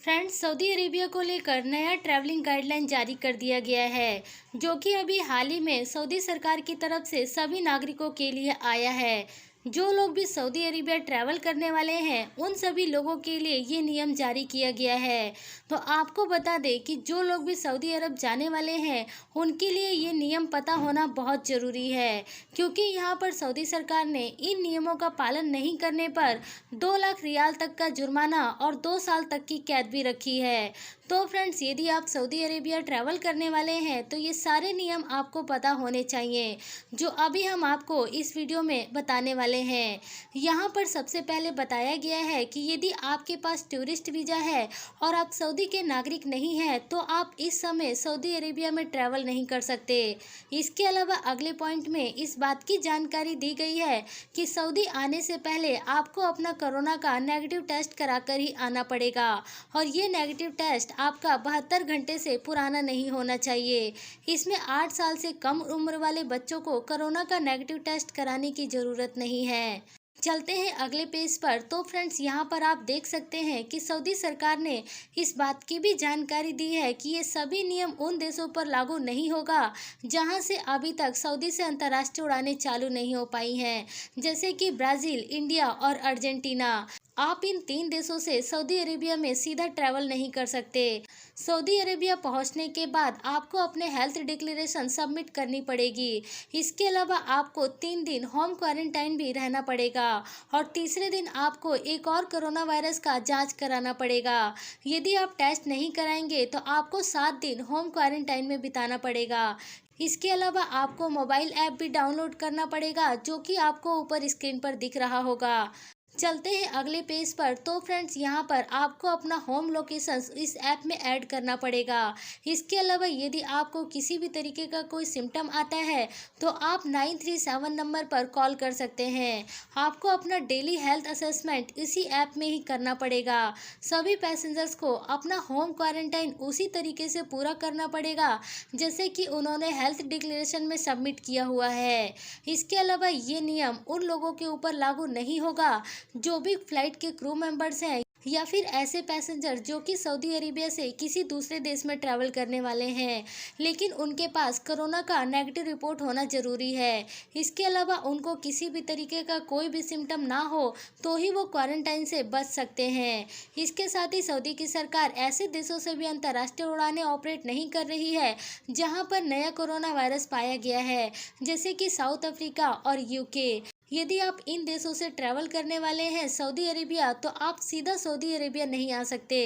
Friends, Saudi Arabia को लेकर नया ट्रैवलिंग गाइडलाइन जारी कर दिया गया है, जो कि अभी हाल ही में सऊदी सरकार की तरफ से सभी नागरिकों के लिए आया है। जो लोग भी सऊदी अरेबिया ट्रैवल करने वाले हैं, उन सभी लोगों के लिए ये नियम जारी किया गया है। तो आपको बता दें कि जो लोग भी सऊदी अरब जाने वाले हैं, उनके लिए ये नियम पता होना बहुत ज़रूरी है, क्योंकि यहाँ पर सऊदी सरकार ने इन नियमों का पालन नहीं करने पर 2 लाख रियाल तक का जुर्माना और 2 साल तक की कैद भी रखी है। तो फ्रेंड्स, यदि आप सऊदी अरेबिया ट्रैवल करने वाले हैं, तो ये सारे नियम आपको पता होने चाहिए, जो अभी हम आपको इस वीडियो में बताने वाले हैं। यहाँ पर सबसे पहले बताया गया है कि यदि आपके पास टूरिस्ट वीज़ा है और आप सऊदी के नागरिक नहीं हैं, तो आप इस समय सऊदी अरेबिया में ट्रैवल नहीं कर सकते। इसके अलावा अगले पॉइंट में इस बात की जानकारी दी गई है कि सऊदी आने से पहले आपको अपना कोरोना का नेगेटिव टेस्ट कराकर ही आना पड़ेगा, और ये नेगेटिव टेस्ट आपका 72 घंटे से पुराना नहीं होना चाहिए। इसमें 8 साल से कम उम्र वाले बच्चों को कोरोना का नेगेटिव टेस्ट कराने की ज़रूरत नहीं है। चलते हैं अगले पेज पर। तो फ्रेंड्स, यहाँ पर आप देख सकते हैं कि सऊदी सरकार ने इस बात की भी जानकारी दी है कि ये सभी नियम उन देशों पर लागू नहीं होगा जहाँ से अभी तक सऊदी से अंतर्राष्ट्रीय उड़ानें चालू नहीं हो पाई हैं, जैसे कि ब्राज़ील, इंडिया और अर्जेंटीना। आप इन 3 देशों से सऊदी अरेबिया में सीधा ट्रैवल नहीं कर सकते। सऊदी अरेबिया पहुंचने के बाद आपको अपने हेल्थ डिक्लेरेशन सबमिट करनी पड़ेगी। इसके अलावा आपको 3 दिन होम क्वारंटाइन भी रहना पड़ेगा, और तीसरे दिन आपको एक और कोरोना वायरस का जांच कराना पड़ेगा। यदि आप टेस्ट नहीं कराएंगे तो आपको 7 दिन होम क्वारंटाइन में बिताना पड़ेगा। इसके अलावा आपको मोबाइल ऐप भी डाउनलोड करना पड़ेगा, जो कि आपको ऊपर स्क्रीन पर दिख रहा होगा। चलते हैं अगले पेज पर। तो फ्रेंड्स, यहाँ पर आपको अपना होम लोकेशन इस ऐप में ऐड करना पड़ेगा। इसके अलावा यदि आपको किसी भी तरीके का कोई सिम्टम आता है, तो आप 937 नंबर पर कॉल कर सकते हैं। आपको अपना डेली हेल्थ असेसमेंट इसी ऐप में ही करना पड़ेगा। सभी पैसेंजर्स को अपना होम क्वारंटाइन उसी तरीके से पूरा करना पड़ेगा जैसे कि उन्होंने हेल्थ डिक्लेरेशन में सबमिट किया हुआ है। इसके अलावा ये नियम उन लोगों के ऊपर लागू नहीं होगा जो भी फ्लाइट के क्रू मेंबर्स हैं, या फिर ऐसे पैसेंजर जो कि सऊदी अरेबिया से किसी दूसरे देश में ट्रैवल करने वाले हैं, लेकिन उनके पास कोरोना का नेगेटिव रिपोर्ट होना ज़रूरी है। इसके अलावा उनको किसी भी तरीके का कोई भी सिम्टम ना हो, तो ही वो क्वारंटाइन से बच सकते हैं। इसके साथ ही सऊदी की सरकार ऐसे देशों से भी अंतर्राष्ट्रीय उड़ानें ऑपरेट नहीं कर रही है जहां पर नया कोरोना वायरस पाया गया है, जैसे कि साउथ अफ्रीका और यूके। यदि आप इन देशों से ट्रैवल करने वाले हैं सऊदी अरेबिया, तो आप सीधा सऊदी अरेबिया नहीं आ सकते।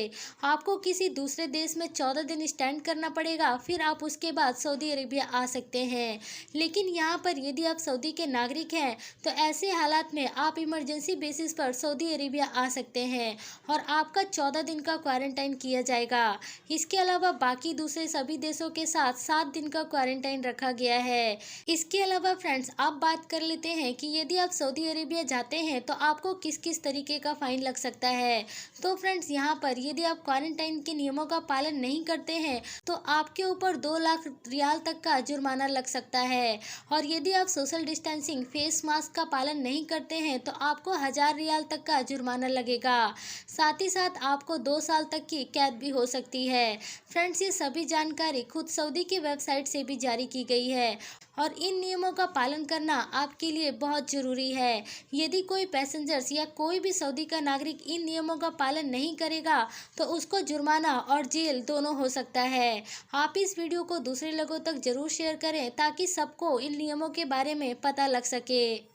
आपको किसी दूसरे देश में 14 दिन स्टैंड करना पड़ेगा, फिर आप उसके बाद सऊदी अरेबिया आ सकते हैं। लेकिन यहाँ पर यदि आप सऊदी के नागरिक हैं, तो ऐसे हालात में आप इमरजेंसी बेसिस पर सऊदी अरेबिया आ सकते हैं, और आपका 14 दिन का क्वारंटाइन किया जाएगा। इसके अलावा बाकी दूसरे सभी देशों के साथ 7 दिन का क्वारंटाइन रखा गया है। इसके अलावा फ्रेंड्स, आप बात कर लेते हैं कि यदि आप सऊदी अरेबिया जाते हैं तो आपको किस किस तरीके का फाइन लग सकता है। तो फ्रेंड्स, यहाँ पर यदि आप क्वारंटाइन के नियमों का पालन नहीं करते हैं, तो आपके ऊपर 2 लाख रियाल तक का जुर्माना लग सकता है, और यदि आप सोशल डिस्टेंसिंग, फेस मास्क का पालन नहीं करते हैं, तो आपको 1000 रियाल तक का जुर्माना लगेगा। साथ ही साथ आपको 2 साल तक की कैद भी हो सकती है। फ्रेंड्स, ये सभी जानकारी खुद सऊदी की वेबसाइट से भी जारी की गई है, और इन नियमों का पालन करना आपके लिए बहुत ज़रूरी है। यदि कोई पैसेंजर्स या कोई भी सऊदी का नागरिक इन नियमों का पालन नहीं करेगा, तो उसको जुर्माना और जेल दोनों हो सकता है। आप इस वीडियो को दूसरे लोगों तक ज़रूर शेयर करें, ताकि सबको इन नियमों के बारे में पता लग सके।